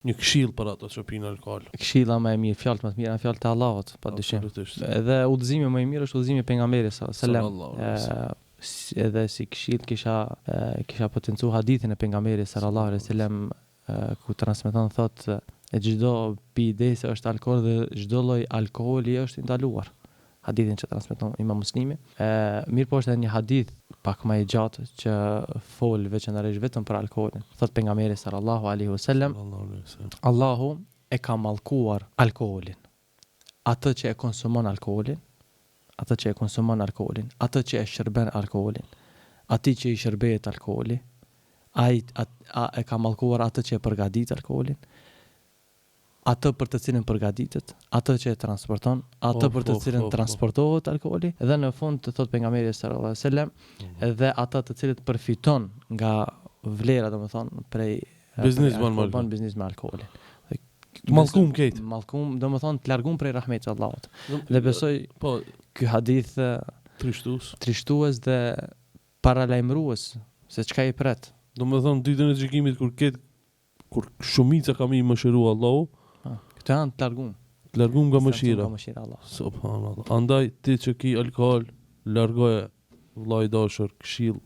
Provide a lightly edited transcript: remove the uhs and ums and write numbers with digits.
Një këshill për ato që pinë alkool. Këshilla më e mirë, fjalët më të mira, fjalët e Allahut, padyshim. Edhe udhëzimi më i mirë është udhëzimi i pejgamberit sallallahu alaihi wasallam. Edhe si këshill kisha potencu hadithin e pejgamberit sallallahu alaihi wasallam ku transmeton thotë çdo pijese është alkool dhe çdo lloj alkooli është i ndaluar. Hadithin që transmeton Imam Muslimi. Mirë po është edhe një hadith pak më i gjatë që fol veçanërisht vetëm për alkoolin. Thot pejgamberi sallallahu alaihi wasallam, Allahu e ka mallkuar alkoolin. Atë që e konsumon alkoolin, atë që e shërben alkoolin, atë që i shërbehet alkooli, e ka mallkuar atë që e përgatit alkoolin, atë për të cilën përgatitet, atë që e transporton, atë për të cilën transportohet alkooli, dhe në fund të thot pejgamberi sallallahu alaihi wasallam, edhe ata të cilët përfiton nga vlera, domethënë prej biznis me alkoolin. Mallkum këtë. Mallkum, domethënë të largum prej rahmetit të Allahut. Dhe besoj ky hadith trishtues dhe paralajmërues se çka i pret. Domethënë ditën e gjykimit kur shumica ka më mëshiru Allahu, këto janë të largum nga mëshira. Allah. Subhanallah. Andaj ti që ki alkool, largoje vllai dashur, këshill